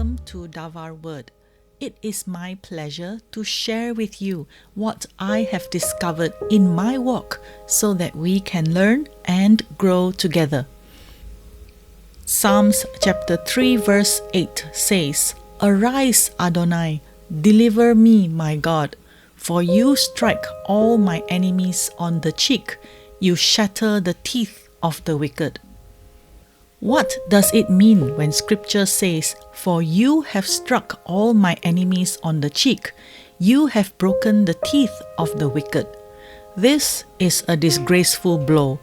welcome to Davar Word. It is my pleasure to share with you what I have discovered in my walk so that we can learn and grow together. Psalms chapter 3 verse 8 says, "Arise, Adonai, deliver me, my God, for you strike all my enemies on the cheek, you shatter the teeth of the wicked." What does it mean when scripture says, "For you have struck all my enemies on the cheek, you have broken the teeth of the wicked"? This is a disgraceful blow.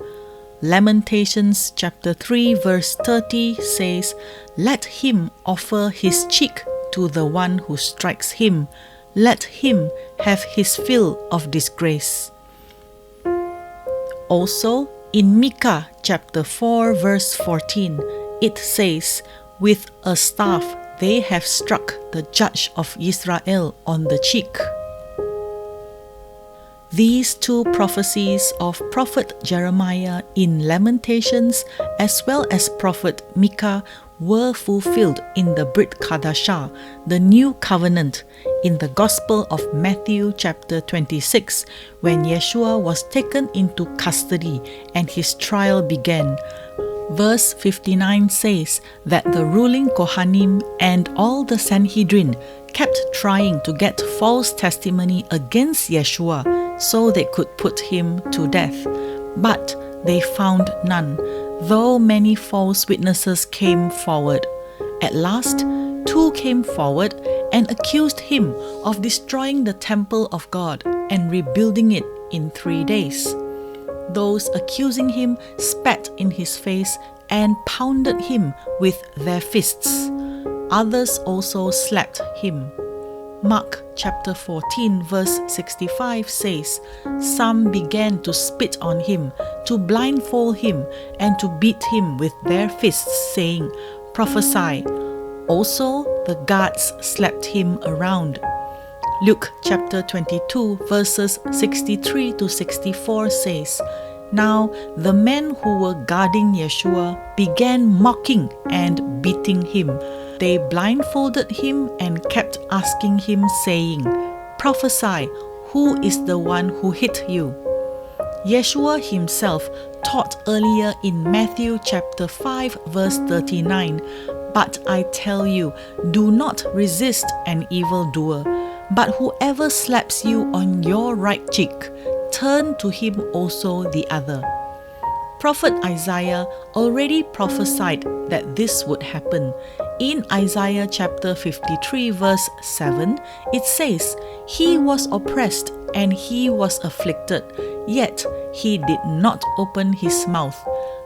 Lamentations chapter 3 verse 30 says, "Let him offer his cheek to the one who strikes him. Let him have his fill of disgrace." Also, in Micah chapter 4 verse 14, it says, "With a staff they have struck the judge of Israel on the cheek." These two prophecies of Prophet Jeremiah in Lamentations as well as Prophet Micah were fulfilled in the Brit Chadashah, the new covenant, in the Gospel of Matthew chapter 26, when Yeshua was taken into custody and his trial began. Verse 59 says that the ruling Kohanim and all the Sanhedrin kept trying to get false testimony against Yeshua so they could put him to death. But they found none, though many false witnesses came forward. At last, two came forward and accused him of destroying the temple of God and rebuilding it in 3 days. Those accusing him spat in his face and pounded him with their fists. Others also slapped him. Mark chapter 14 verse 65 says, "Some began to spit on him, to blindfold him, and to beat him with their fists, saying, 'Prophesy.' Also, the guards slapped him around." Luke chapter 22 verses 63 to 64 says, "Now the men who were guarding Yeshua began mocking and beating him. They blindfolded him and kept asking him, saying, 'Prophesy, who is the one who hit you?'" Yeshua himself taught earlier in Matthew chapter 5 verse 39, "But I tell you, do not resist an evildoer, but whoever slaps you on your right cheek, turn to him also the other." Prophet Isaiah already prophesied that this would happen. In Isaiah chapter 53 verse 7, it says, "He was oppressed and he was afflicted, yet he did not open his mouth.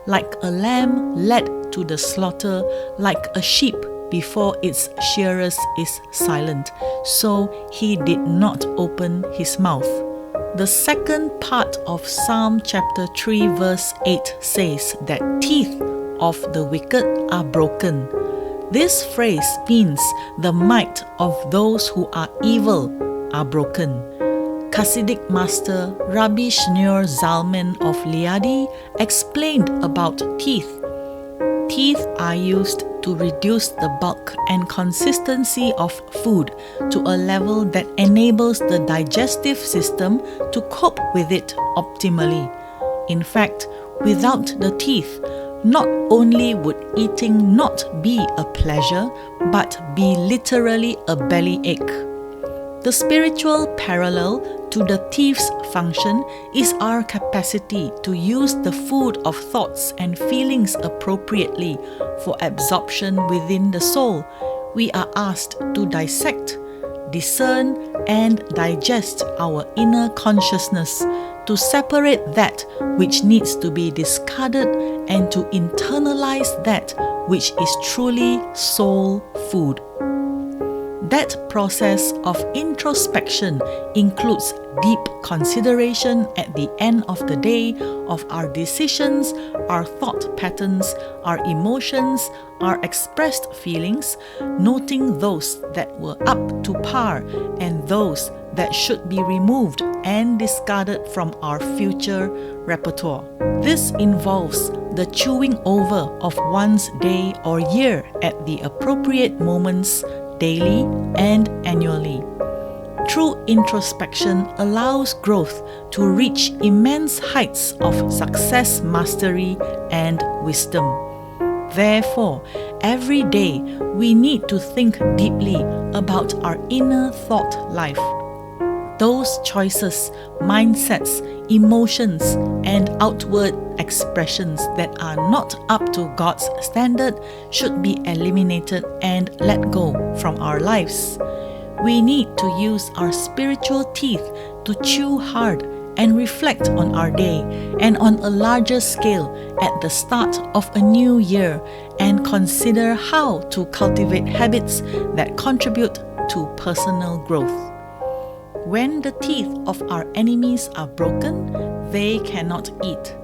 Like a lamb led to the slaughter, like a sheep before its shearers is silent, so he did not open his mouth." The second part of Psalm chapter 3 verse 8 says that teeth of the wicked are broken. This phrase means the might of those who are evil are broken. Hasidic master Rabbi Shneur Zalman of Liadi explained about teeth. Teeth are used to reduce the bulk and consistency of food to a level that enables the digestive system to cope with it optimally. In fact, without the teeth, not only would eating not be a pleasure, but be literally a bellyache. The spiritual parallel to the teeth's function is our capacity to use the food of thoughts and feelings appropriately for absorption within the soul. We are asked to dissect, discern, and digest our inner consciousness, to separate that which needs to be discarded and to internalize that which is truly soul food. That process of introspection includes deep consideration at the end of the day of our decisions, our thought patterns, our emotions, our expressed feelings, noting those that were up to par and those that should be removed and discarded from our future repertoire. This involves the chewing over of one's day or year at the appropriate moments, daily and annually. True introspection allows growth to reach immense heights of success, mastery, and wisdom. Therefore, every day we need to think deeply about our inner thought life. Those choices, mindsets, emotions, and outward expressions that are not up to God's standard should be eliminated and let go from our lives. We need to use our spiritual teeth to chew hard and reflect on our day and on a larger scale at the start of a new year and consider how to cultivate habits that contribute to personal growth. When the teeth of our enemies are broken, they cannot eat.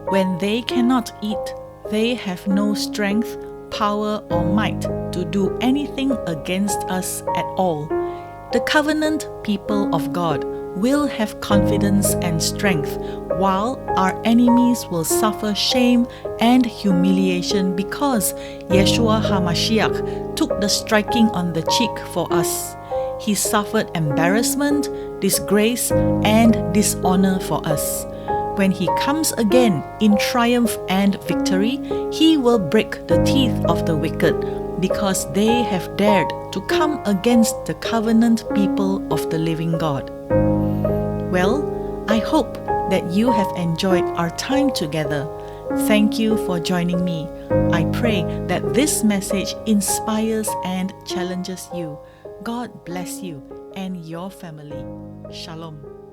When they cannot eat, they have no strength, power, or might to do anything against us at all. The covenant people of God will have confidence and strength, while our enemies will suffer shame and humiliation because Yeshua HaMashiach took the striking on the cheek for us. He suffered embarrassment, disgrace, and dishonor for us. When he comes again in triumph and victory, he will break the teeth of the wicked because they have dared to come against the covenant people of the living God. Well, I hope that you have enjoyed our time together. Thank you for joining me. I pray that this message inspires and challenges you. God bless you and your family. Shalom.